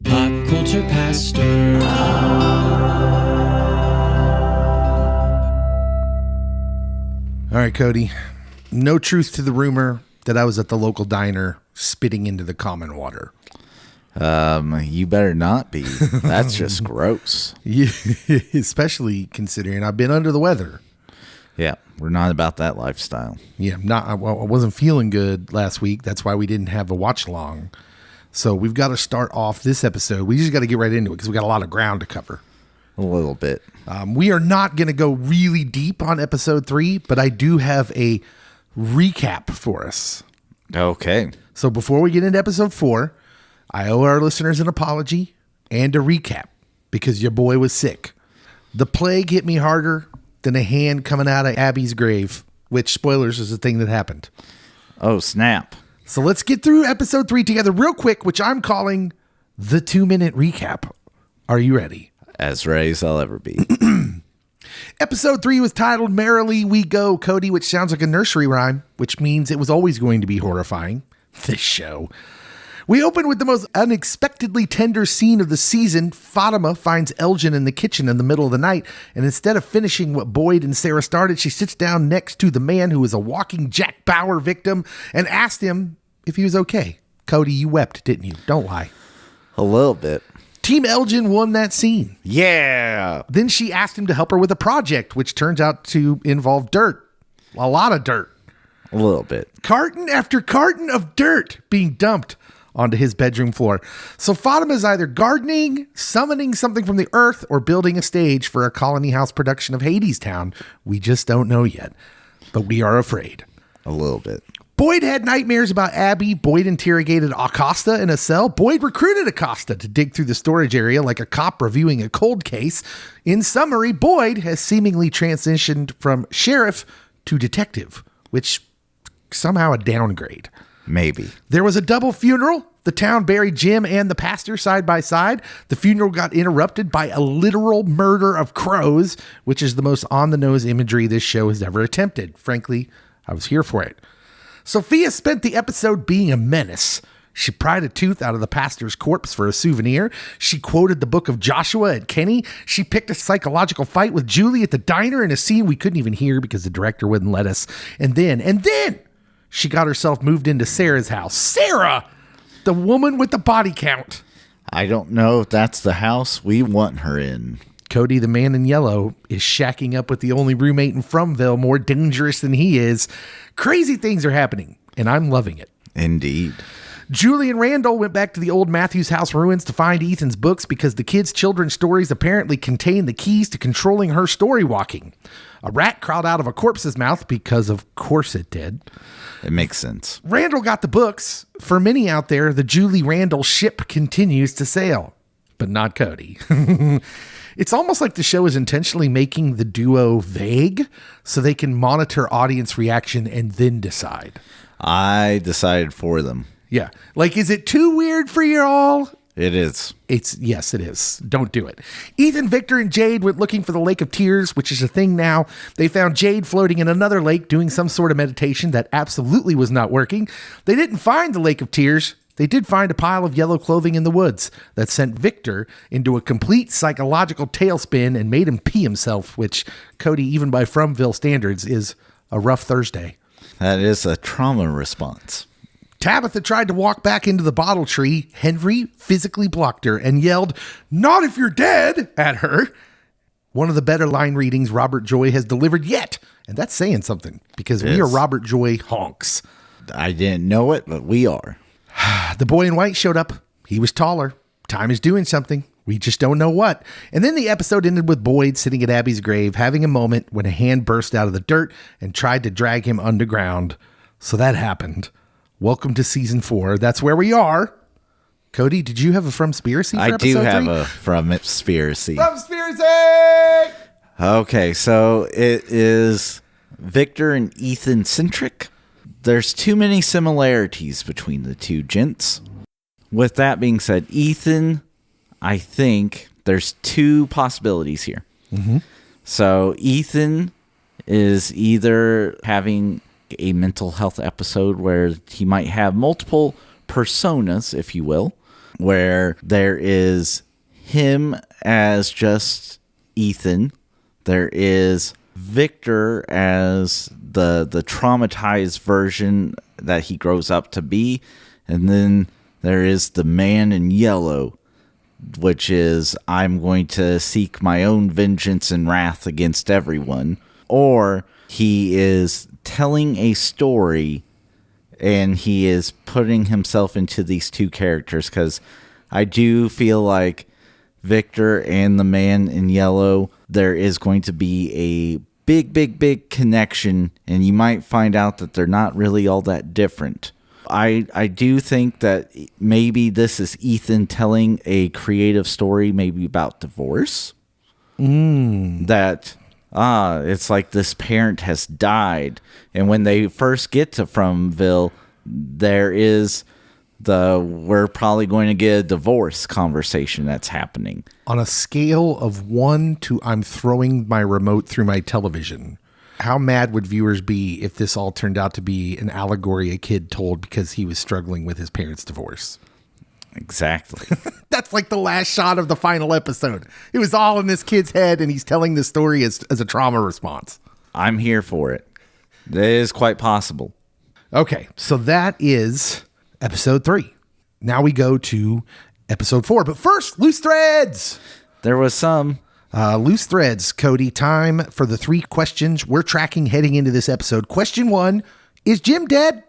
Pop Culture Pastor. All right, Cody. No truth to the rumor that I was at the local diner spitting into the common water. You better not be. That's just gross. Yeah, especially considering I've been under the weather. Yeah, we're not about that lifestyle. Yeah, I wasn't feeling good last week. That's why we didn't have a watch along. So we've got to start off this episode. We just got to get right into it because we got a lot of ground to cover. A little bit. We are not going to go really deep on episode 3, but I do have a recap for us. Okay. So before we get into episode 4, I owe our listeners an apology and a recap because your boy was sick. The plague hit me harder than a hand coming out of Abby's grave, which, spoilers, is a thing that happened. Oh, snap. So let's get through episode 3 together real quick, which I'm calling the 2-minute recap. Are you ready? As ready as I'll ever be. Episode 3 was titled Merrily We Go, Cody, which sounds like a nursery rhyme, which means it was always going to be horrifying. This show. We open with the most unexpectedly tender scene of the season. Fatima finds Elgin in the kitchen in the middle of the night, and instead of finishing what Boyd and Sara started, she sits down next to the man who was a walking Jack Bauer victim and asked him if he was okay. Cody, you wept, didn't you? Don't lie. A little bit. Team Elgin won that scene. Yeah. Then she asked him to help her with a project, which turns out to involve dirt. A lot of dirt. A little bit. Carton after carton of dirt being dumped onto his bedroom floor. So Fatima is either gardening, summoning something from the earth, or building a stage for a Colony House production of Hadestown. We just don't know yet, but we are afraid. A little bit. Boyd had nightmares about Abby. Boyd interrogated Acosta in a cell. Boyd recruited Acosta to dig through the storage area like a cop reviewing a cold case. In summary, Boyd has seemingly transitioned from sheriff to detective, which somehow a downgrade. Maybe. There was a double funeral. The town buried Jim and the pastor side by side. The funeral got interrupted by a literal murder of crows, which is the most on-the-nose imagery this show has ever attempted. Frankly, I was here for it. Sophia spent the episode being a menace. She pried a tooth out of the pastor's corpse for a souvenir. She quoted the book of Joshua at Kenny. She picked a psychological fight with Julie at the diner in a scene we couldn't even hear because the director wouldn't let us. And then she got herself moved into Sara's house. Sara, the woman with the body count. I don't know if that's the house we want her in. Cody, the man in yellow, is shacking up with the only roommate in Fromville, more dangerous than he is. Crazy things are happening, and I'm loving it. Indeed. Julie and Randall went back to the old Matthews house ruins to find Ethan's books because the kids' children's stories apparently contain the keys to controlling her story walking. A rat crawled out of a corpse's mouth because of course it did. It makes sense. Randall got the books. For many out there, the Julie Randall ship continues to sail, but not Cody. It's almost like the show is intentionally making the duo vague so they can monitor audience reaction and then decide. I decided for them. Yeah. Like, is it too weird for you all? It is. Yes, it is. Don't do it. Ethan, Victor, and Jade went looking for the Lake of Tears, which is a thing now. They found Jade floating in another lake doing some sort of meditation that absolutely was not working. They didn't find the Lake of Tears. They did find a pile of yellow clothing in the woods that sent Victor into a complete psychological tailspin and made him pee himself, which, Cody, even by Fromville standards, is a rough Thursday. That is a trauma response. Tabitha tried to walk back into the bottle tree. Henry physically blocked her and yelled, "Not if you're dead," at her. One of the better line readings Robert Joy has delivered yet. And that's saying something because we are Robert Joy honks. I didn't know it, but we are. The boy in white showed up. He was taller. Time is doing something. We just don't know what. And then the episode ended with Boyd sitting at Abby's grave, having a moment when a hand burst out of the dirt and tried to drag him underground. So that happened. Welcome to season 4. That's where we are. Cody, did you have a Fromspiracy for episode 3? I do have a Fromspiracy. Fromspiracy! Okay, so it is Victor and Ethan centric. There's too many similarities between the two gents. With that being said, Ethan, I think there's 2 possibilities here. Mm-hmm. So Ethan is either having a mental health episode where he might have multiple personas, if you will. where there is him as just Ethan. There is Victor as the traumatized version that he grows up to be. And then there is the man in yellow, which is, I'm going to seek my own vengeance and wrath against everyone. Or he is telling a story and he is putting himself into these two characters, because I do feel like Victor and the man in yellow, there is going to be a big connection, and you might find out that they're not really all that different. I do think that maybe this is Ethan telling a creative story, maybe about divorce. That, it's like this parent has died. And when they first get to Fromville, there is we're probably going to get a divorce conversation that's happening. On a scale of 1 to I'm throwing my remote through my television, how mad would viewers be if this all turned out to be an allegory a kid told because he was struggling with his parents' divorce? Exactly. That's like the last shot of the final episode. It was all in this kid's head, and he's telling the story as a trauma response. I'm here for it. It is quite possible. Okay, so that is episode 3. Now we go to episode 4. But first, loose threads. There was some. Loose threads, Cody. Time for the 3 questions we're tracking heading into this episode. Question 1, is Jim dead?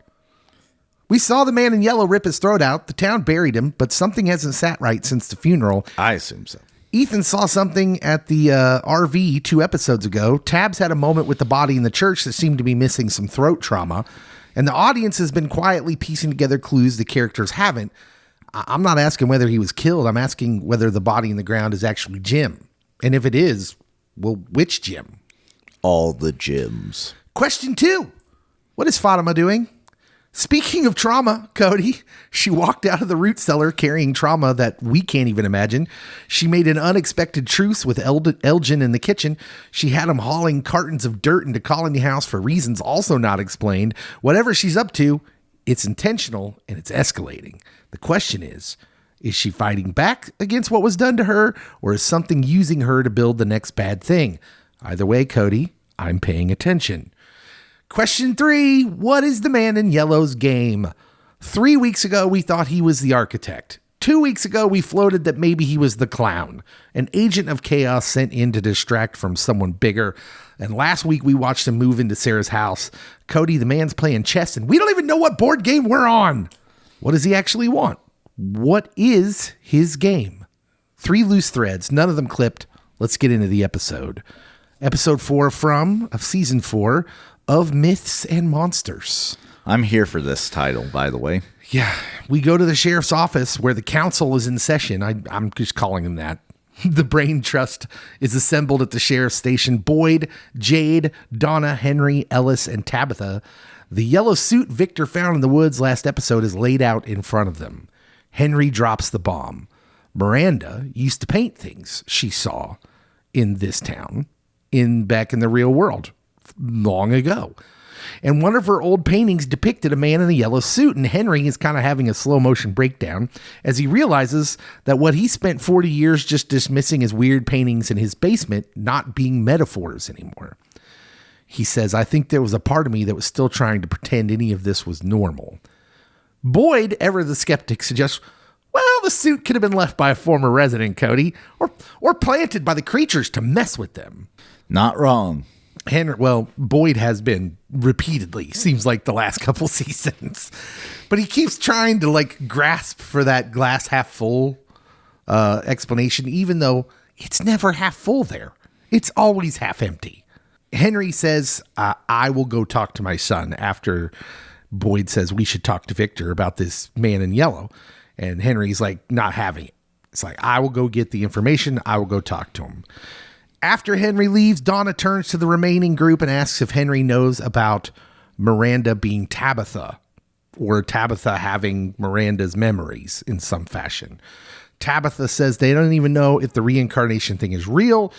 We saw the man in yellow rip his throat out. The town buried him, but something hasn't sat right since the funeral. I assume so. Ethan saw something at the RV 2 episodes ago. Tabs had a moment with the body in the church that seemed to be missing some throat trauma. And the audience has been quietly piecing together clues the characters haven't. I'm not asking whether he was killed. I'm asking whether the body in the ground is actually Jim. And if it is, well, which Jim? All the Jims. Question 2. What is Fatima doing? Speaking of trauma, Cody, she walked out of the root cellar carrying trauma that we can't even imagine. She made an unexpected truce with Elgin in the kitchen. She had him hauling cartons of dirt into Colony House for reasons also not explained. Whatever she's up to, it's intentional and it's escalating. The question is she fighting back against what was done to her, or is something using her to build the next bad thing? Either way, Cody, I'm paying attention. Question 3, what is the man in yellow's game? 3 weeks ago, we thought he was the architect. 2 weeks ago, we floated that maybe he was the clown, an agent of chaos sent in to distract from someone bigger. And last week, we watched him move into Sara's house. Cody, the man's playing chess, and we don't even know what board game we're on. What does he actually want? What is his game? 3 loose threads, none of them clipped. Let's get into the episode. Episode 4 of season 4 of Myths and Monsters. I'm here for this title, by the way. Yeah, we go to the sheriff's office where the council is in session. I'm just calling him that. The brain trust is assembled at the sheriff's station. Boyd, Jade, Donna, Henry, Ellis, and Tabitha. The yellow suit Victor found in the woods last episode is laid out in front of them. Henry drops the bomb. Miranda used to paint things she saw in this town back in the real world long ago. And one of her old paintings depicted a man in a yellow suit, and Henry is kind of having a slow motion breakdown as he realizes that what he spent 40 years just dismissing as weird paintings in his basement not being metaphors anymore. He says, I think there was a part of me that was still trying to pretend any of this was normal. Boyd, ever the skeptic, suggests, well, the suit could have been left by a former resident, Cody, or planted by the creatures to mess with them. Not wrong. Boyd has been repeatedly, seems like the last couple seasons, but he keeps trying to grasp for that glass half full explanation, even though it's never half full there. It's always half empty. Henry says, I will go talk to my son after Boyd says we should talk to Victor about this man in yellow. And Henry's not having it. It's I will go get the information. I will go talk to him. After Henry leaves, Donna turns to the remaining group and asks if Henry knows about Miranda being Tabitha, or Tabitha having Miranda's memories in some fashion. Tabitha says they don't even know if the reincarnation thing is real.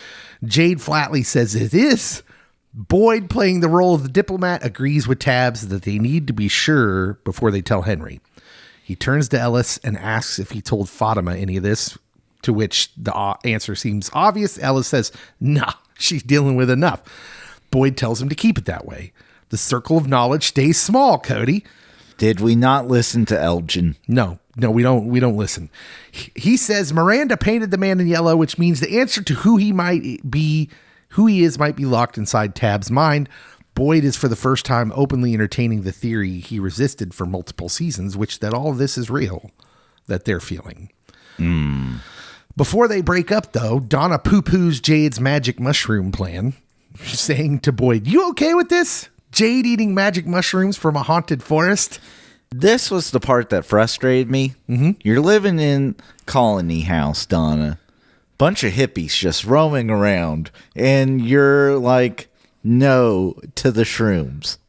Jade flatly says it is. Boyd, playing the role of the diplomat, agrees with Tabs that they need to be sure before they tell Henry. He turns to Ellis and asks if he told Fatima any of this, to which the answer seems obvious. Ellis says, nah, she's dealing with enough. Boyd tells him to keep it that way. The circle of knowledge stays small, Cody. Did we not listen to Elgin? No, we don't listen. He says Miranda painted the man in yellow, which means the answer to who he is might be locked inside Tab's mind. Boyd is for the first time openly entertaining the theory he resisted for multiple seasons, which that all of this is real, that they're feeling. Before they break up, though, Donna poo-poos Jade's magic mushroom plan, saying to Boyd, you okay with this? Jade eating magic mushrooms from a haunted forest? This was the part that frustrated me. You're living in Colony House, Donna. Bunch of hippies just roaming around, and you're like, no to the shrooms.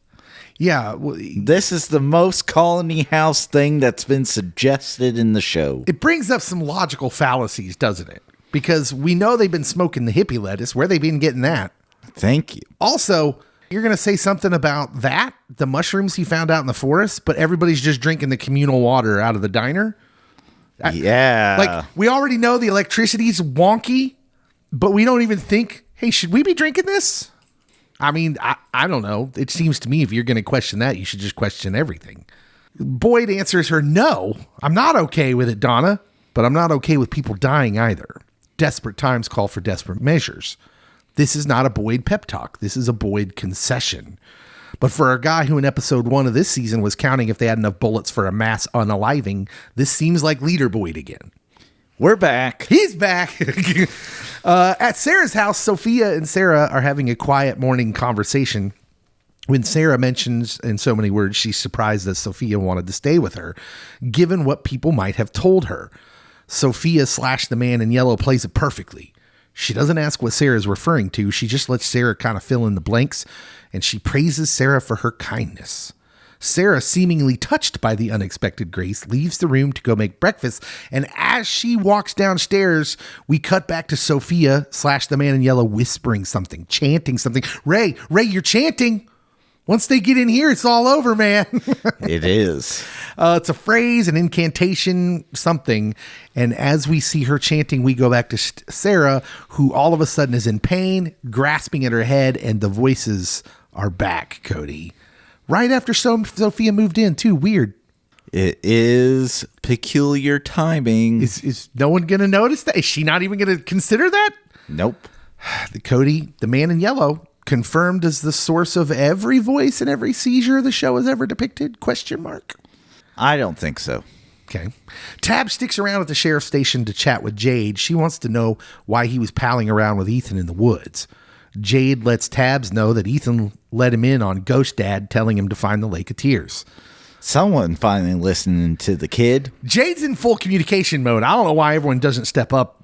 Yeah. This is the most Colony House thing that's been suggested in the show. It brings up some logical fallacies, doesn't it? Because we know they've been smoking the hippie lettuce. Where they been getting that? Thank you. Also, you're going to say something about that, the mushrooms he found out in the forest, but everybody's just drinking the communal water out of the diner? Yeah. Like, we already know the electricity's wonky, but we don't even think, hey, should we be drinking this? I mean, I don't know. It seems to me if you're going to question that, you should just question everything. Boyd answers her, no, I'm not okay with it, Donna, but I'm not okay with people dying either. Desperate times call for desperate measures. This is not a Boyd pep talk. This is a Boyd concession. But for a guy who in episode 1 of this season was counting if they had enough bullets for a mass unaliving, this seems like Leader Boyd again. We're back. He's back. At Sara's house, Sophia and Sara are having a quiet morning conversation when Sara mentions in so many words she's surprised that Sophia wanted to stay with her, given what people might have told her. Sophia / the man in yellow plays it perfectly. She doesn't ask what Sara's referring to. She just lets Sara kind of fill in the blanks, and she praises Sara for her kindness. Sara, seemingly touched by the unexpected grace, leaves the room to go make breakfast, and as she walks downstairs, we cut back to Sophia / the man in yellow whispering something, chanting something. Ray, you're chanting. Once they get in here, it's all over, man. It is. It's a phrase, an incantation, something. And as we see her chanting, we go back to Sara, who all of a sudden is in pain, grasping at her head, and the voices are back, Cody. Right after Sophia moved in, too. Weird. It is peculiar timing. Is no one going to notice that? Is she not even going to consider that? Nope. Cody, the man in yellow, confirmed as the source of every voice and every seizure the show has ever depicted? ? I don't think so. Okay. Tab sticks around at the sheriff's station to chat with Jade. She wants to know why he was palling around with Ethan in the woods. Jade lets Tabs know that Ethan let him in on Ghost Dad telling him to find the Lake of Tears. Someone finally listening to the kid. Jade's in full communication mode. I don't know why everyone doesn't step up,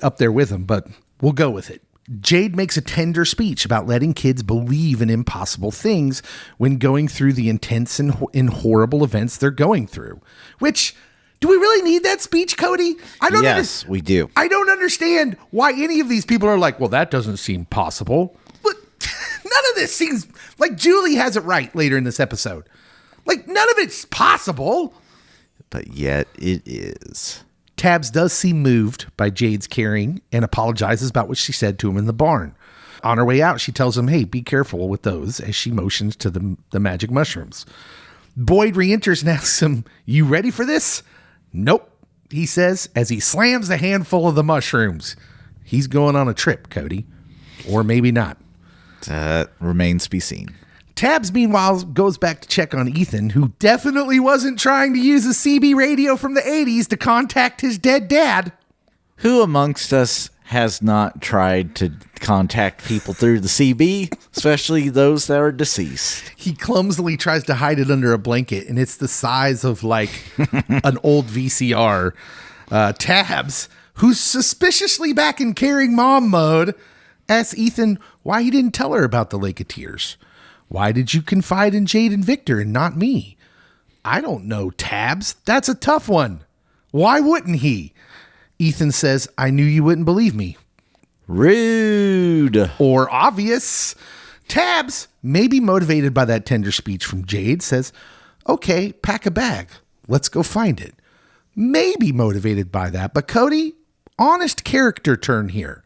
up there with him, but we'll go with it. Jade makes a tender speech about letting kids believe in impossible things when going through the intense and horrible events they're going through. Which, do we really need that speech, Cody? Yes, we do. I don't understand why any of these people are like, well, that doesn't seem possible. But none of this seems like Julie has it right later in this episode. Like, none of it's possible. But yet it is. Tabs does seem moved by Jade's caring and apologizes about what she said to him in the barn. On her way out, she tells him, hey, be careful with those, as she motions to the magic mushrooms. Boyd re-enters and asks him, you ready for this? Nope, he says, as he slams the handful of the mushrooms. He's going on a trip, Cody. Or maybe not. That remains to be seen. Tabs, meanwhile, goes back to check on Ethan, who definitely wasn't trying to use a CB radio from the 80s to contact his dead dad. Who amongst us has not tried to contact people through the CB, especially those that are deceased? He clumsily tries to hide it under a blanket, and it's the size of, like, an old VCR. Tabs, who's suspiciously back in caring mom mode, asks Ethan why he didn't tell her about the Lake of Tears. Why did you confide in Jade and Victor and not me? I don't know, Tabs. That's a tough one. Why wouldn't he? Ethan says, I knew you wouldn't believe me. Rude. Or obvious. Tabs, maybe motivated by that tender speech from Jade, says, okay, pack a bag. Let's go find it. Maybe motivated by that. But Cody, honest character turn here.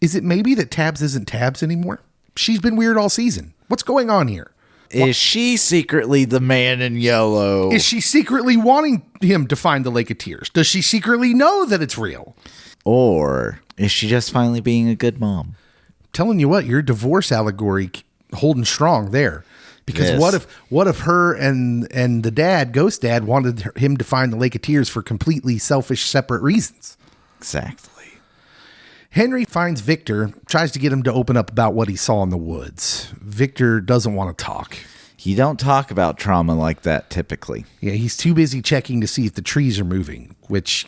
Is it maybe that Tabs isn't Tabs anymore? She's been weird all season. What's going on here? Is she secretly the man in yellow? Is she secretly wanting him to find the Lake of Tears? Does she secretly know that it's real? Or is she just finally being a good mom? Telling you what, your divorce allegory holding strong there. Because Yes. what if her and the dad, Ghost Dad, wanted him to find the Lake of Tears for completely selfish, separate reasons? Exactly. Henry finds Victor, tries to get him to open up about what he saw in the woods. Victor doesn't want to talk. You don't talk about trauma like that typically. Yeah, he's too busy checking to see if the trees are moving, which,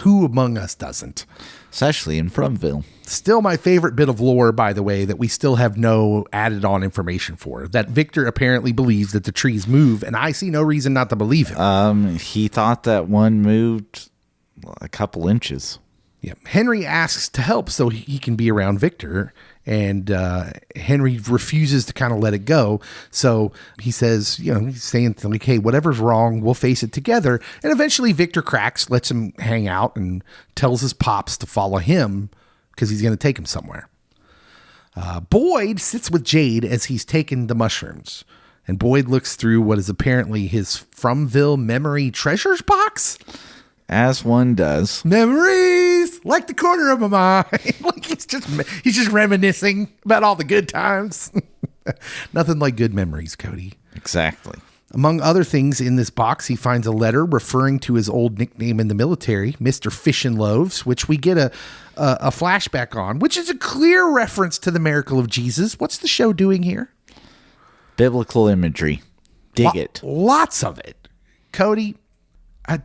who among us doesn't? Especially in Fromville. Still my favorite bit of lore, by the way, that we still have no added on information for. That Victor apparently believes that the trees move, and I see no reason not to believe him. He thought that one moved a couple inches. Yeah. Henry asks to help so he can be around Victor, and Henry refuses to kind of let it go. So he says, he's saying like, hey, whatever's wrong, we'll face it together. And eventually Victor cracks, lets him hang out, and tells his pops to follow him because he's going to take him somewhere. Boyd sits with Jade as he's taken the mushrooms, and Boyd looks through what is apparently his Fromville memory treasures box. As one does. Memories like the corner of my mind. Like he's just reminiscing about all the good times. Nothing like good memories, Cody. Exactly. Among other things in this box, he finds a letter referring to his old nickname in the military, Mr. Fish and Loaves, which we get a flashback on, which is a clear reference to the miracle of Jesus. What's the show doing here? Biblical imagery. Dig it. Lots of it. Cody,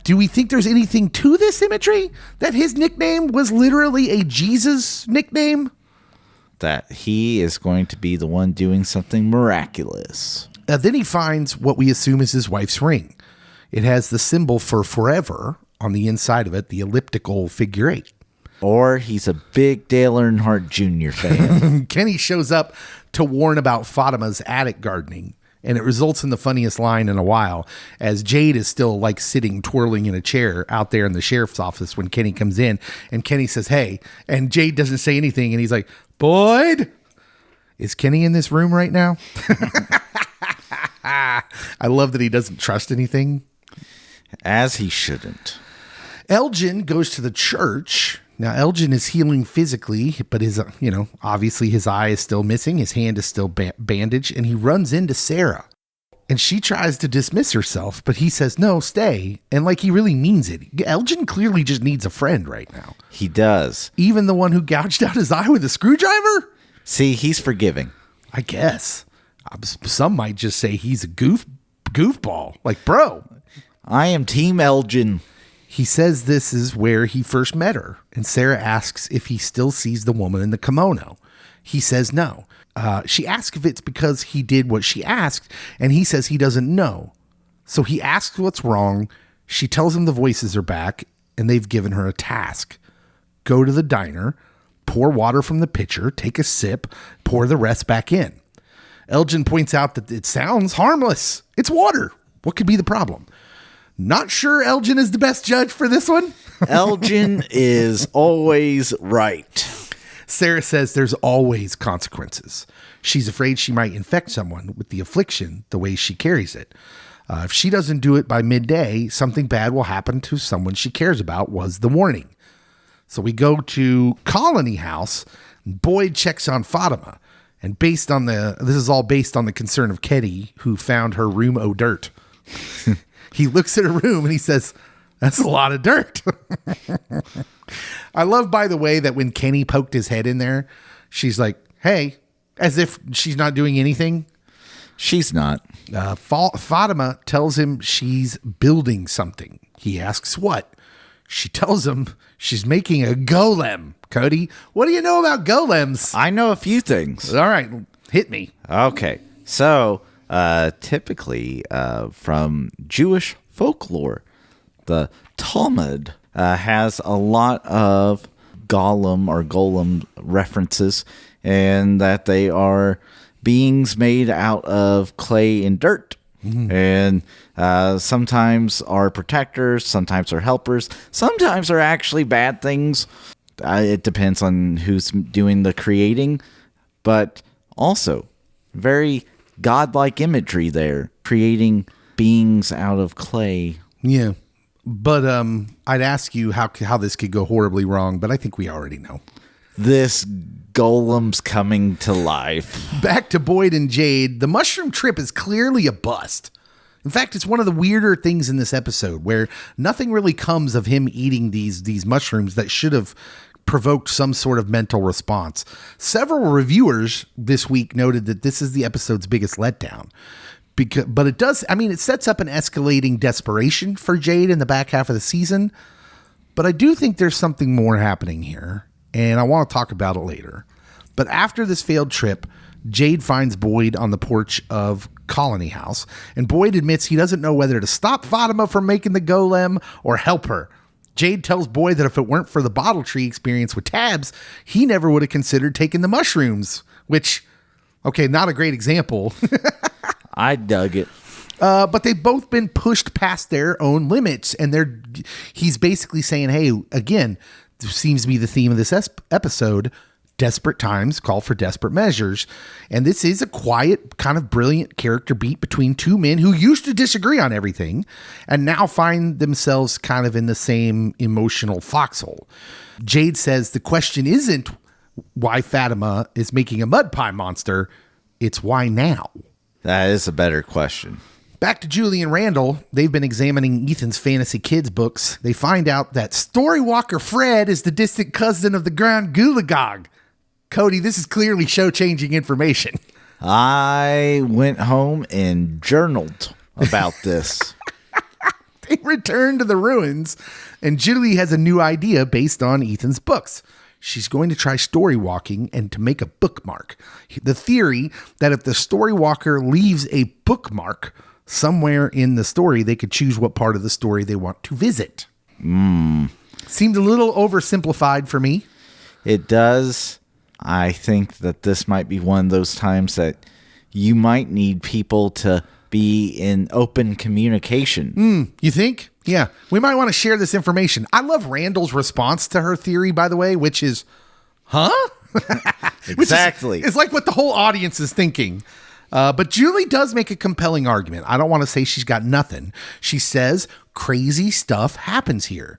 do we think there's anything to this imagery? That his nickname was literally a Jesus nickname? That he is going to be the one doing something miraculous. Then he finds what we assume is his wife's ring. It has the symbol for forever on the inside of it, the elliptical figure 8. Or he's a big Dale Earnhardt Jr. fan. Kenny shows up to warn about Fatima's attic gardening, and it results in the funniest line in a while, as Jade is still like sitting twirling in a chair out there in the sheriff's office when Kenny comes in, and Kenny says, hey, and Jade doesn't say anything, and he's like, Boyd, is Kenny in this room right now? I love that he doesn't trust anything. As he shouldn't. Elgin goes to the church. Now, Elgin is healing physically, but his, obviously his eye is still missing. His hand is still bandaged, and he runs into Sara. And she tries to dismiss herself, but he says, no, stay. And like he really means it. Elgin clearly just needs a friend right now. He does. Even the one who gouged out his eye with a screwdriver? See, he's forgiving. I guess. Some might just say he's a goofball. Like, bro. I am Team Elgin. He says this is where he first met her, and Sara asks if he still sees the woman in the kimono. He says no. She asks if it's because he did what she asked, and he says he doesn't know. So he asks what's wrong. She tells him the voices are back, and they've given her a task. Go to the diner, pour water from the pitcher, take a sip, pour the rest back in. Elgin points out that it sounds harmless. It's water. What could be the problem? Not sure Elgin is the best judge for this one. Elgin is always right. Sara says there's always consequences. She's afraid she might infect someone with the affliction the way she carries it. If she doesn't do it by midday, something bad will happen to someone she cares about, was the warning. So we go to Colony House. Boyd checks on Fatima. And this is all based on the concern of Cody, who found her room o' dirt. He looks at her room and he says, that's a lot of dirt. I love, by the way, that when Kenny poked his head in there, she's like, hey, as if she's not doing anything. She's not. Fatima tells him she's building something. He asks what? She tells him she's making a golem. Cody, what do you know about golems? I know a few things. All right, hit me. Okay. So, typically, from Jewish folklore, the Talmud has a lot of golem references, and that they are beings made out of clay and dirt. And sometimes are protectors, sometimes are helpers, sometimes are actually bad things. It depends on who's doing the creating, but also very godlike imagery there, creating beings out of clay. Yeah. But I'd ask you how this could go horribly wrong, but I think we already know. This golem's coming to life. Back to Boyd and Jade, the mushroom trip is clearly a bust. In fact, it's one of the weirder things in this episode where nothing really comes of him eating these mushrooms that should have provoked some sort of mental response. Several reviewers this week noted that this is the episode's biggest letdown. But it does, it sets up an escalating desperation for Jade in the back half of the season. But I do think there's something more happening here, and I want to talk about it later. But after this failed trip, Jade finds Boyd on the porch of Colony House, and Boyd admits he doesn't know whether to stop Fatima from making the golem or help her. Jade tells Boyd that if it weren't for the bottle tree experience with Tabs, he never would have considered taking the mushrooms, which, okay, not a great example. I dug it. But they've both been pushed past their own limits, and he's basically saying, hey, again, there seems to be the theme of this episode, desperate times call for desperate measures. And this is a quiet, kind of brilliant character beat between two men who used to disagree on everything and now find themselves kind of in the same emotional foxhole. Jade says the question isn't why Fatima is making a mud pie monster, it's why now. That is a better question. Back to Julie and Randall. They've been examining Ethan's fantasy kids books. They find out that Storywalker Fred is the distant cousin of the Grand Gulagog. Cody, this is clearly show-changing information. I went home and journaled about this. They return to the ruins, and Julie has a new idea based on Ethan's books. She's going to try story walking and to make a bookmark. The theory that if the story walker leaves a bookmark somewhere in the story, they could choose what part of the story they want to visit. Seemed a little oversimplified for me. It does. I think that this might be one of those times that you might need people to be in open communication. You think? Yeah. We might want to share this information. I love Randall's response to her theory, by the way, which is, huh? Exactly. It's like what the whole audience is thinking. But Julie does make a compelling argument. I don't want to say she's got nothing. She says crazy stuff happens here,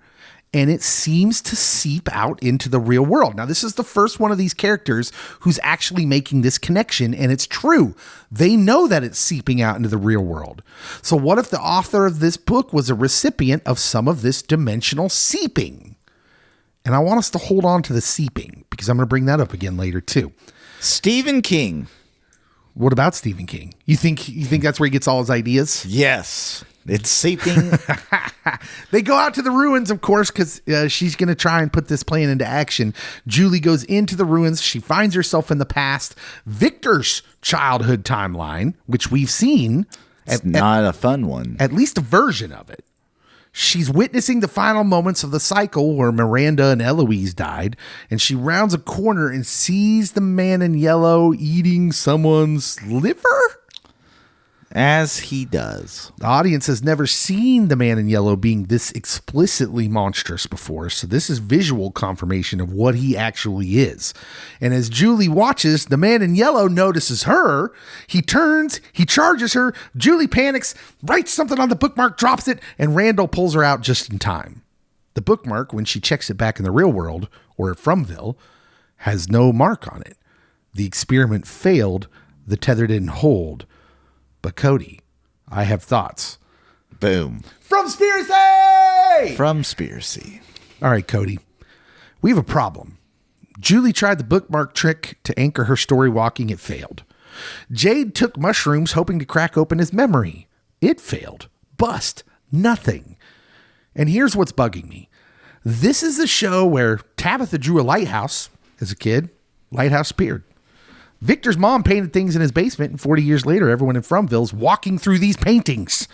and it seems to seep out into the real world. Now, this is the first one of these characters who's actually making this connection, and it's true. They know that it's seeping out into the real world. So what if the author of this book was a recipient of some of this dimensional seeping? And I want us to hold on to the seeping, because I'm going to bring that up again later, too. Stephen King. What about Stephen King? You think that's where he gets all his ideas? Yes. It's seeping. They go out to the ruins, of course, because she's going to try and put this plan into action. Julie goes into the ruins. She finds herself in the past. Victor's childhood timeline, which we've seen. It's not a fun one. At least a version of it. She's witnessing the final moments of the cycle where Miranda and Eloise died, and she rounds a corner and sees the man in yellow eating someone's liver? As he does. The audience has never seen the man in yellow being this explicitly monstrous before, so this is visual confirmation of what he actually is. And as Julie watches, the man in yellow notices her. He turns, he charges her. Julie panics, writes something on the bookmark, drops it, and Randall pulls her out just in time. The bookmark, when she checks it back in the real world, or at Fromville, has no mark on it. The experiment failed. The tether didn't hold. But Cody, I have thoughts. Boom. Fromspiracy! Fromspiracy. All right, Cody. We have a problem. Julie tried the bookmark trick to anchor her story walking. It failed. Jade took mushrooms hoping to crack open his memory. It failed. Bust. Nothing. And here's what's bugging me. This is the show where Tabitha drew a lighthouse as a kid. Lighthouse appeared. Victor's mom painted things in his basement, and 40 years later, everyone in Fromville's walking through these paintings.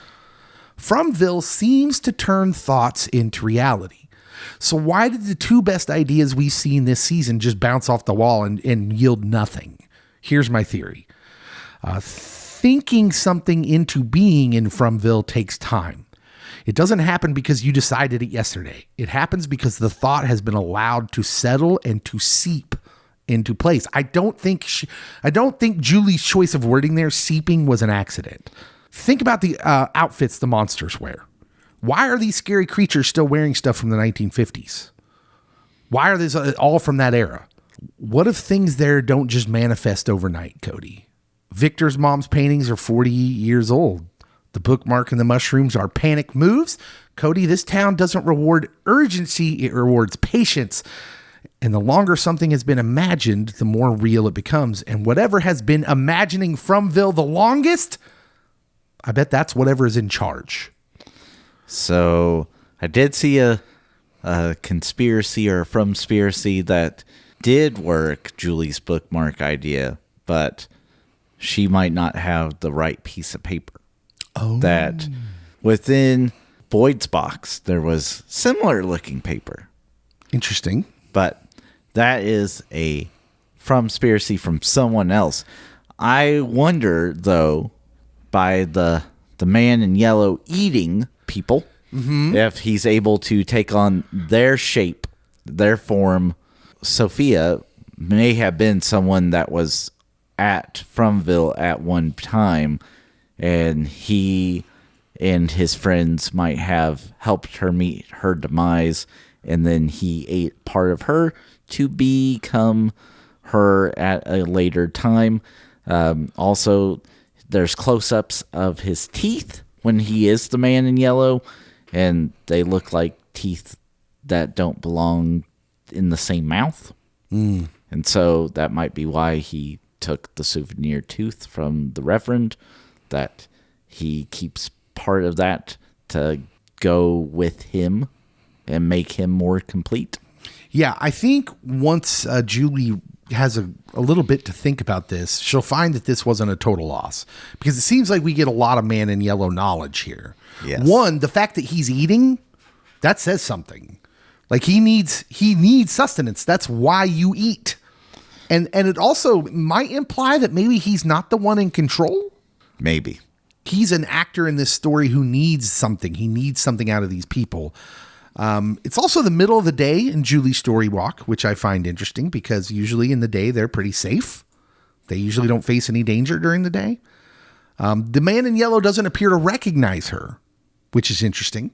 Fromville seems to turn thoughts into reality. So why did the two best ideas we've seen this season just bounce off the wall and yield nothing? Here's my theory. thinking something into being in Fromville takes time. It doesn't happen because you decided it yesterday. It happens because the thought has been allowed to settle and to seep into place. I don't think Julie's choice of wording there, seeping, was an accident. Think about the outfits the monsters wear. Why are these scary creatures still wearing stuff from the 1950s? Why are these all from that era? What if things there don't just manifest overnight, Cody? Victor's mom's paintings are 40 years old. The bookmark and the mushrooms are panic moves. Cody, this town doesn't reward urgency, it rewards patience. And the longer something has been imagined, the more real it becomes. And whatever has been imagining Fromville the longest, I bet that's whatever is in charge. So I did see a conspiracy or a Fromspiracy that did work, Julie's bookmark idea, but she might not have the right piece of paper. Oh. That within Boyd's box, there was similar looking paper. Interesting. But that is a Fromspiracy from someone else. I wonder, though, by the man in yellow eating people, if he's able to take on their shape, their form. Sophia may have been someone that was at Fromville at one time, and he and his friends might have helped her meet her demise, and then he ate part of her to become her at a later time. Also, there's close-ups of his teeth when he is the man in yellow, and they look like teeth that don't belong in the same mouth. And so that might be why he took the souvenir tooth from the Reverend, that he keeps part of that to go with him and make him more complete. Yeah, I think once Julie has a little bit to think about this, she'll find that this wasn't a total loss, because it seems like we get a lot of man in yellow knowledge here. Yes. One, the fact that he's eating, that says something. Like he needs sustenance. That's why you eat. And it also might imply that maybe he's not the one in control. Maybe. He's an actor in this story who needs something. He needs something out of these people. It's also the middle of the day in Julie's story walk, which I find interesting because usually in the day they're pretty safe. They usually don't face any danger during the day. The man in yellow doesn't appear to recognize her, which is interesting.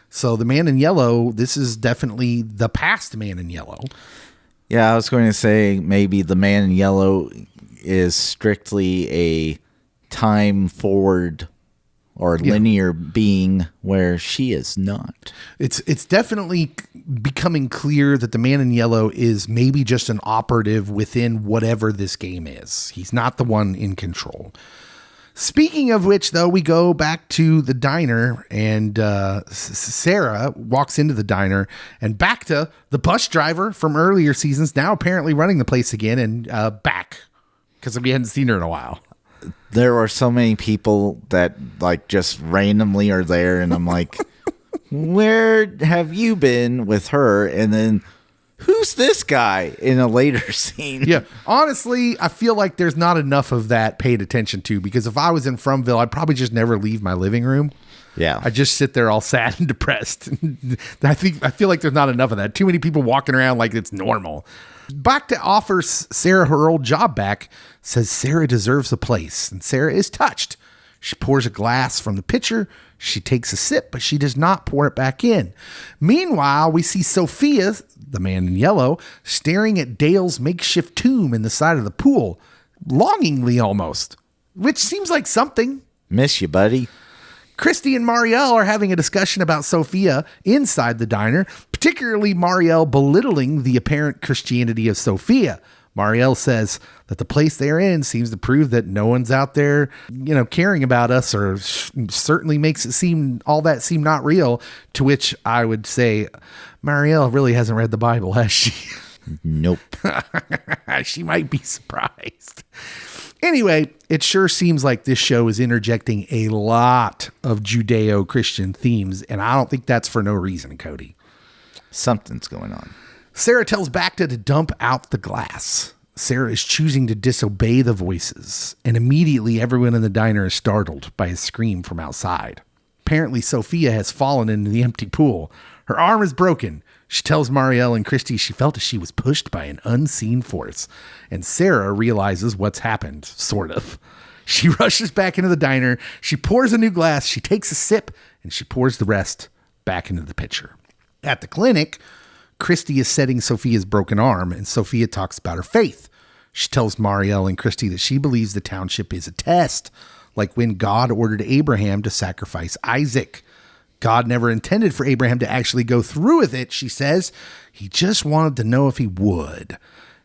So the man in yellow, this is definitely the past man in yellow. Yeah, I was going to say maybe the man in yellow is strictly a time forward or linear being where she is not. It's definitely becoming clear that the man in yellow is maybe just an operative within whatever this game is. He's not the one in control. Speaking of which, though, we go back to the diner, and Sara walks into the diner, and back to the bus driver from earlier seasons, now apparently running the place again, and back, because we hadn't seen her in a while. There are so many people that like just randomly are there, and I'm like, where have you been with her? And then who's this guy in a later scene? Yeah, honestly, I feel like there's not enough of that paid attention to, because if I was in Fromville, I'd probably just never leave my living room. Yeah. I just sit there all sad and depressed. I feel like there's not enough of that. Too many people walking around like it's normal. Back to offer Sara her old job back, says Sara deserves a place, and Sara is touched. She pours a glass from the pitcher. She takes a sip, but she does not pour it back in. Meanwhile, we see Sophia, the man in yellow, staring at Dale's makeshift tomb in the side of the pool, longingly almost, which seems like something. Miss you, buddy. Christy and Marielle are having a discussion about Sophia inside the diner, particularly Marielle belittling the apparent Christianity of Sophia. Marielle says that the place they're in seems to prove that no one's out there, caring about us, or certainly makes it seem not real, to which I would say Marielle really hasn't read the Bible, has she? Nope. She might be surprised. Anyway, it sure seems like this show is interjecting a lot of Judeo-Christian themes, and I don't think that's for no reason, Cody. Something's going on. Sara tells Bacta to dump out the glass. Sara is choosing to disobey the voices, and immediately everyone in the diner is startled by a scream from outside. Apparently, Sophia has fallen into the empty pool. Her arm is broken. She tells Marielle and Christy she felt as she was pushed by an unseen force, and Sara realizes what's happened, sort of. She rushes back into the diner. She pours a new glass. She takes a sip, and she pours the rest back into the pitcher. At the clinic, Christy is setting Sophia's broken arm, and Sophia talks about her faith. She tells Marielle and Christy that she believes the township is a test, like when God ordered Abraham to sacrifice Isaac. God never intended for Abraham to actually go through with it, she says. He just wanted to know if he would.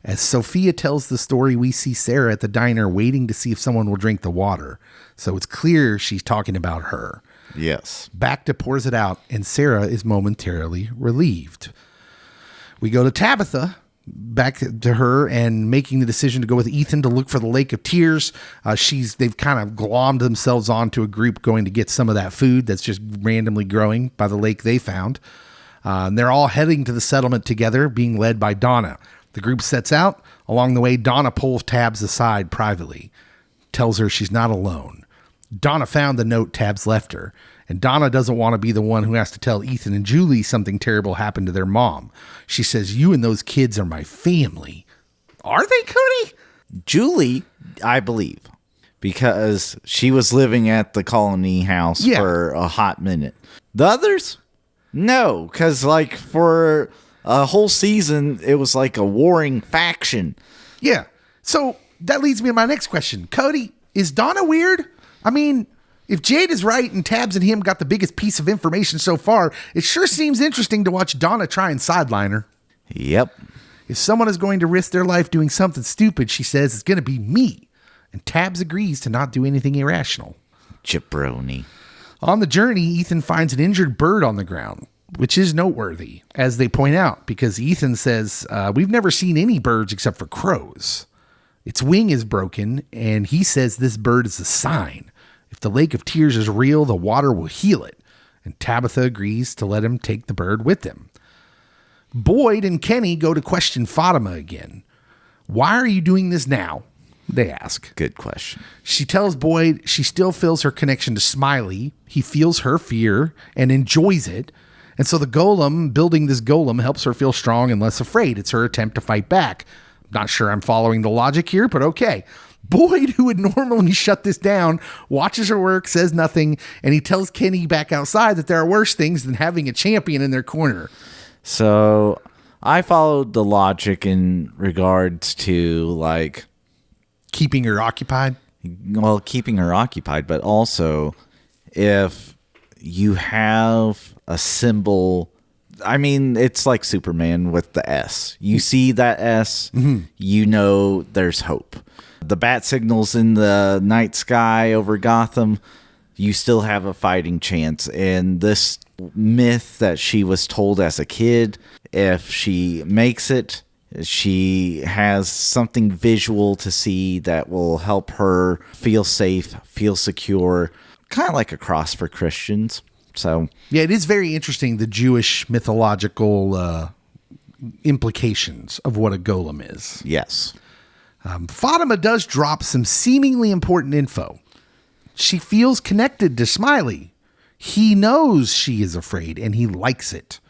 As Sophia tells the story, we see Sara at the diner waiting to see if someone will drink the water. So it's clear she's talking about her. Yes. Bacta pours it out, and Sara is momentarily relieved. We go to Tabitha, back to her, and making the decision to go with Ethan to look for the Lake of Tears. They've kind of glommed themselves onto a group going to get some of that food that's just randomly growing by the lake they found. And they're all heading to the settlement together, being led by Donna. The group sets out. Along the way, Donna pulls Tabs aside privately, tells her she's not alone. Donna found the note Tabs left her, and Donna doesn't want to be the one who has to tell Ethan and Julie something terrible happened to their mom. She says, you and those kids are my family. Are they, Cody? Julie, I believe, because she was living at the colony house for a hot minute. The others? No, because like for a whole season, it was like a warring faction. Yeah. So that leads me to my next question. Cody, is Donna weird? I mean, if Jade is right and Tabs and him got the biggest piece of information so far, it sure seems interesting to watch Donna try and sideline her. Yep. If someone is going to risk their life doing something stupid, she says it's going to be me. And Tabs agrees to not do anything irrational. Jabroni. On the journey, Ethan finds an injured bird on the ground, which is noteworthy, as they point out, because Ethan says, we've never seen any birds except for crows. Its wing is broken, and he says this bird is a sign. If the Lake of Tears is real, the water will heal it. And Tabitha agrees to let him take the bird with him. Boyd and Kenny go to question Fatima again. Why are you doing this now? They ask. Good question. She tells Boyd she still feels her connection to Smiley. He feels her fear and enjoys it. And so the golem, building this golem, helps her feel strong and less afraid. It's her attempt to fight back. Not sure I'm following the logic here, but okay. Boyd, who would normally shut this down, watches her work, says nothing, and he tells Kenny back outside that there are worse things than having a champion in their corner. So I followed the logic in regards to like keeping her occupied. Well, keeping her occupied, but also if you have a symbol, I mean, it's like Superman with the S. You see that S, you know there's hope. The bat signals in the night sky over Gotham, you still have a fighting chance. And this myth that she was told as a kid, if she makes it, she has something visual to see that will help her feel safe, feel secure, kind of like a cross for Christians. So yeah, it is very interesting, the Jewish mythological implications of what a golem is. Yes. Fatima does drop some seemingly important info. She feels connected to Smiley. He knows she is afraid and he likes it.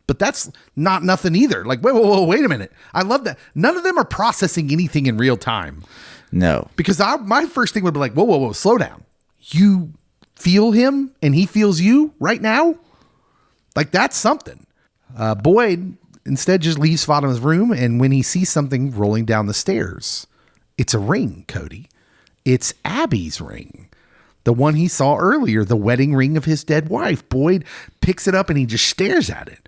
But that's not nothing either. Like, wait a minute. I love that. None of them are processing anything in real time. No. Because my first thing would be like, whoa, slow down. You feel him and he feels you right now? Like, that's something. Boyd instead just leaves Fatima's room, and when he sees something rolling down the stairs, it's a ring, Cody. It's Abby's ring. The one he saw earlier, the wedding ring of his dead wife. Boyd picks it up and he just stares at it.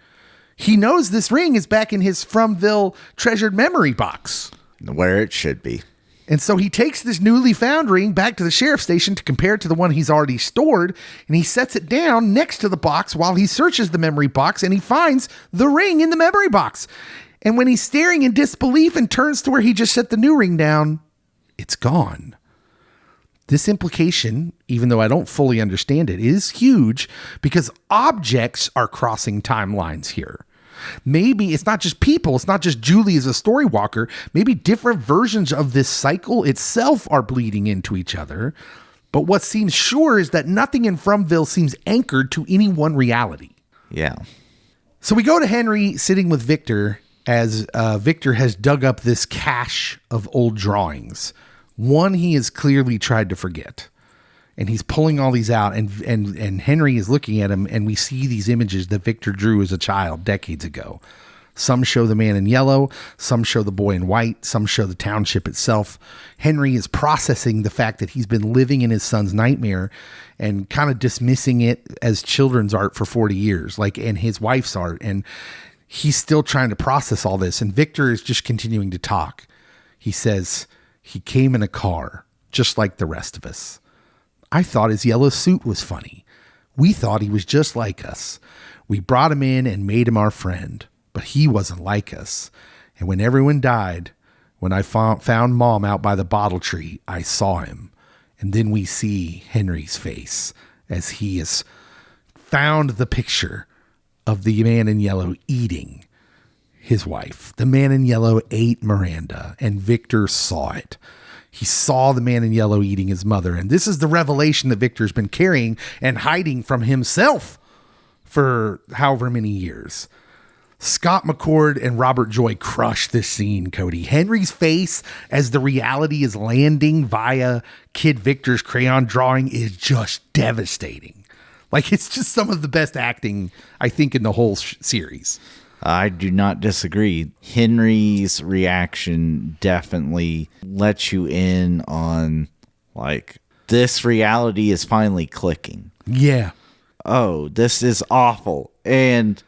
He knows this ring is back in his Fromville treasured memory box. Where it should be. And so he takes this newly found ring back to the sheriff's station to compare it to the one he's already stored, and he sets it down next to the box while he searches the memory box, and he finds the ring in the memory box. And when he's staring in disbelief and turns to where he just set the new ring down, it's gone. This implication, even though I don't fully understand it, is huge because objects are crossing timelines here. Maybe it's not just people. It's not just Julie as a story walker. Maybe different versions of this cycle itself are bleeding into each other. But what seems sure is that nothing in Fromville seems anchored to any one reality. Yeah. So we go to Henry sitting with Victor as Victor has dug up this cache of old drawings. One he has clearly tried to forget. And he's pulling all these out, and Henry is looking at him, and we see these images that Victor drew as a child decades ago. Some show the man in yellow, some show the boy in white, some show the township itself. Henry is processing the fact that he's been living in his son's nightmare and kind of dismissing it as children's art for 40 years, and his wife's art. And he's still trying to process all this. And Victor is just continuing to talk. He says, he came in a car, just like the rest of us. I thought his yellow suit was funny. We thought he was just like us. We brought him in and made him our friend, but he wasn't like us. And when everyone died, when I found Mom out by the bottle tree, I saw him. And then we see Henry's face as he has found the picture of the man in yellow eating his wife. The man in yellow ate Miranda, and Victor saw it. He saw the man in yellow eating his mother. And this is the revelation that Victor's been carrying and hiding from himself for however many years. Scott McCord and Robert Joy crush this scene, Cody. Henry's face as the reality is landing via Kid Victor's crayon drawing is just devastating. It's just some of the best acting, I think, in the whole series. I do not disagree. Henry's reaction definitely lets you in on, this reality is finally clicking. Yeah. Oh, this is awful. And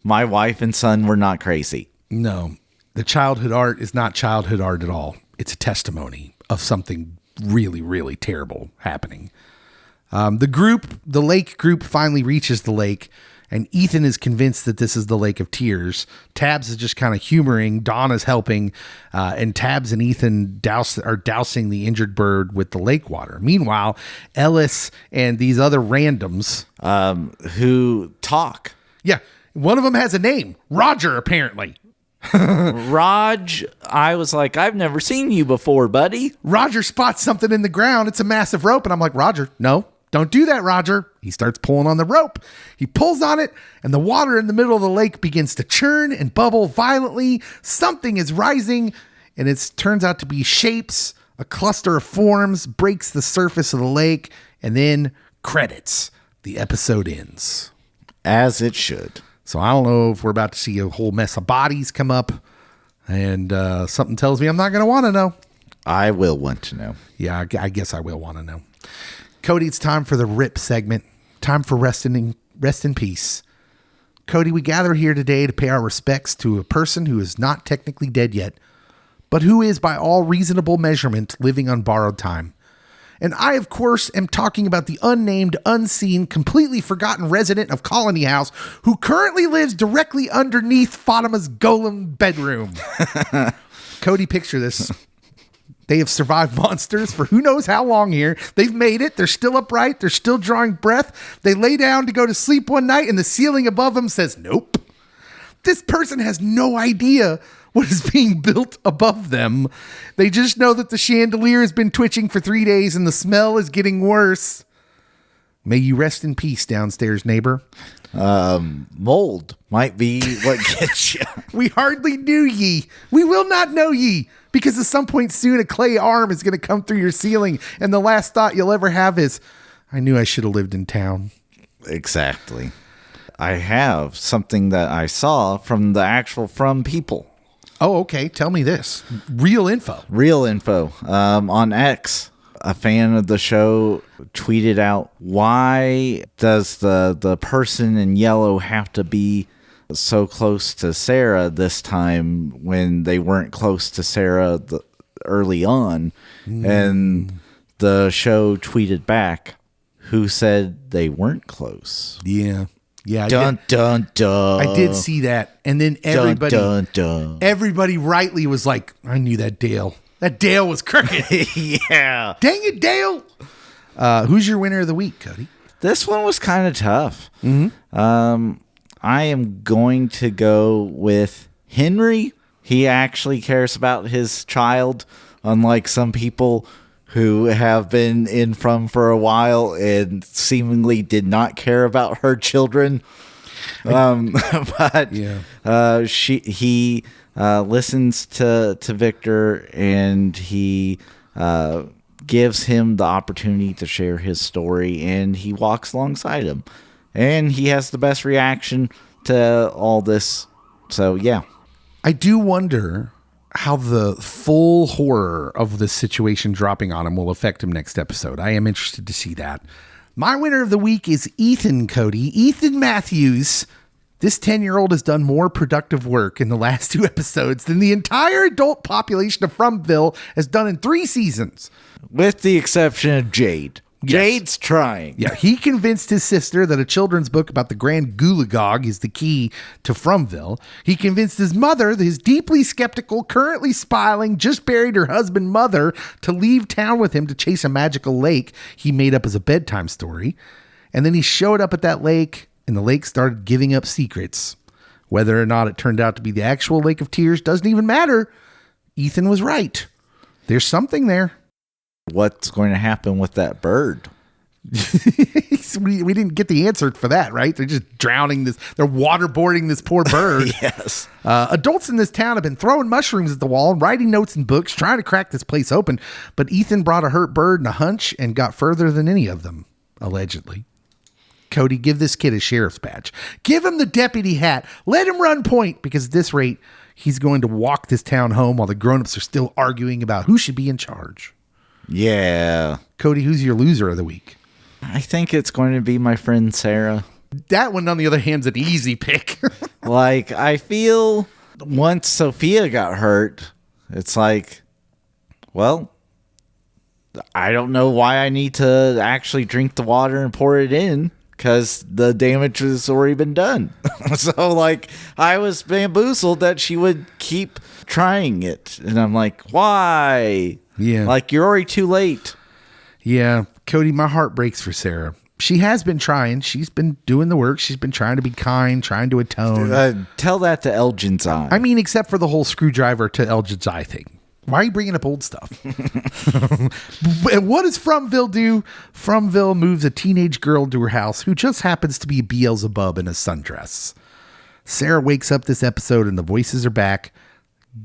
my wife and son were not crazy. No. The childhood art is not childhood art at all. It's a testimony of something really, really terrible happening. The lake group finally reaches the lake, and Ethan is convinced that this is the Lake of Tears. Tabs is just kind of humoring. Dawn is helping. And Tabs and Ethan are dousing the injured bird with the lake water. Meanwhile, Ellis and these other randoms... who talk. Yeah. One of them has a name. Roger, apparently. Raj, I was like, I've never seen you before, buddy. Roger spots something in the ground. It's a massive rope. And I'm like, Roger, no. Don't do that, Roger. He starts pulling on the rope. He pulls on it, and the water in the middle of the lake begins to churn and bubble violently. Something is rising, and it turns out to be shapes. A cluster of forms breaks the surface of the lake, and then credits. The episode ends. As it should. So I don't know if we're about to see a whole mess of bodies come up, and something tells me I'm not going to want to know. I will want to know. Yeah, I guess I will want to know. Cody, it's time for the RIP segment. Time for rest in peace. Cody, we gather here today to pay our respects to a person who is not technically dead yet, but who is by all reasonable measurement living on borrowed time. And I, of course, am talking about the unnamed, unseen, completely forgotten resident of Colony House who currently lives directly underneath Fatima's Golem bedroom. Cody, picture this. They have survived monsters for who knows how long here. They've made it. They're still upright. They're still drawing breath. They lay down to go to sleep one night, and the ceiling above them says, nope. This person has no idea what is being built above them. They just know that the chandelier has been twitching for 3 days, and the smell is getting worse. May you rest in peace downstairs, neighbor. Mold might be what gets you. We hardly knew ye. We will not know ye. Because at some point soon, a clay arm is going to come through your ceiling, and the last thought you'll ever have is, I knew I should have lived in town. Exactly. I have something that I saw from the actual From people. Oh, okay. Tell me this. Real info. Real info. On X, a fan of the show tweeted out, why does the person in yellow have to be so close to Sara this time when they weren't close to Sara early on? And the show tweeted back, who said they weren't close? Yeah. Dun, dun, dun. I did see that. And then everybody, dun, dun, dun. Everybody rightly was like, I knew that Dale. That Dale was crooked. Yeah. Dang it, Dale. Who's your winner of the week, Cody? This one was kind of tough. I am going to go with Henry. He actually cares about his child, unlike some people who have been in From for a while and seemingly did not care about her children. But yeah. He listens to Victor, and he gives him the opportunity to share his story, and he walks alongside him. And he has the best reaction to all this. So, yeah. I do wonder how the full horror of the situation dropping on him will affect him next episode. I am interested to see that. My winner of the week is Ethan, Cody. Ethan Matthews. This 10-year-old has done more productive work in the last 2 episodes than the entire adult population of Fromville has done in 3 seasons. With the exception of Jade. Yes. Jade's trying. Yeah, he convinced his sister that a children's book about the Grand Gulagog is the key to Fromville. He convinced his mother, his deeply skeptical, currently smiling, just buried her husband mother, to leave town with him to chase a magical lake he made up as a bedtime story. And then he showed up at that lake, and the lake started giving up secrets. Whether or not it turned out to be the actual Lake of Tears doesn't even matter. Ethan was right. There's something there. What's going to happen with that bird? we didn't get the answer for that, right? They're just drowning this. They're waterboarding this poor bird. Yes. Adults in this town have been throwing mushrooms at the wall and writing notes and books, trying to crack this place open. But Ethan brought a hurt bird and a hunch and got further than any of them, allegedly. Cody, give this kid a sheriff's badge. Give him the deputy hat. Let him run point, because at this rate, he's going to walk this town home while the grown-ups are still arguing about who should be in charge. Yeah. Cody, who's your loser of the week? I think it's going to be my friend Sara. That one, on the other hand, is an easy pick. Like, I feel once Sophia got hurt, it's like, well, I don't know why I need to actually drink the water and pour it in, because the damage has already been done. So, like, I was bamboozled that she would keep trying it. And I'm like, why? Yeah. Like, you're already too late. Yeah. Cody, my heart breaks for Sara. She has been trying. She's been doing the work. She's been trying to be kind, trying to atone. Tell that to Elgin's eye. I mean, except for the whole screwdriver to Elgin's eye thing. Why are you bringing up old stuff? What does Fromville do? Fromville moves a teenage girl to her house who just happens to be Beelzebub in a sundress. Sara wakes up this episode and the voices are back,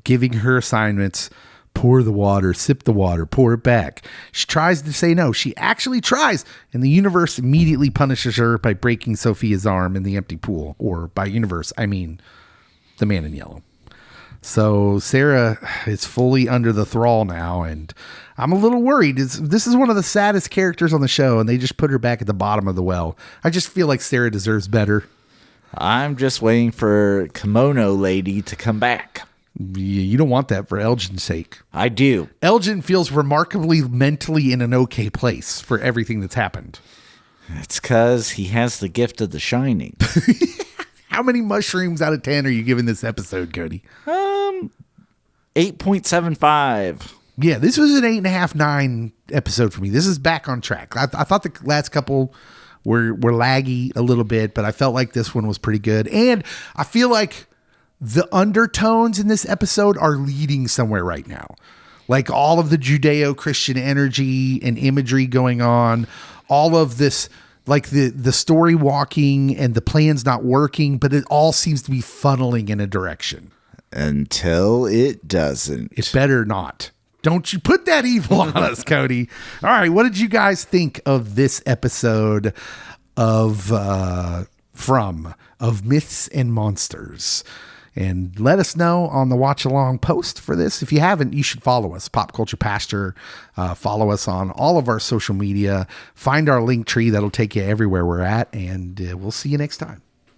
giving her assignments. Pour the water, sip the water, pour it back. She tries to say no. She actually tries, and the universe immediately punishes her by breaking Sophia's arm in the empty pool. Or by universe, I mean the man in yellow. So Sara is fully under the thrall now, and I'm a little worried. This is one of the saddest characters on the show, and they just put her back at the bottom of the well. I just feel like Sara deserves better. I'm just waiting for Kimono Lady to come back. You don't want that for Elgin's sake. I do. Elgin feels remarkably mentally in an okay place for everything that's happened. It's because he has the gift of the shining. How many mushrooms out of 10 are you giving this episode, Cody? 8.75. Yeah, this was an 8.5, 9 episode for me. This is back on track. I thought the last couple were laggy a little bit, but I felt like this one was pretty good. And I feel like the undertones in this episode are leading somewhere right now. Like all of the Judeo-Christian energy and imagery going on, all of this, like the story walking and the plan's not working, but it all seems to be funneling in a direction. Until it doesn't. It better not. Don't you put that evil on us, Cody. All right, what did you guys think of this episode of Myths and Monsters? And let us know on the watch along post for this. If you haven't, you should follow us, Pop Culture Pastor. Follow us on all of our social media. Find our link tree. That'll take you everywhere we're at. And we'll see you next time.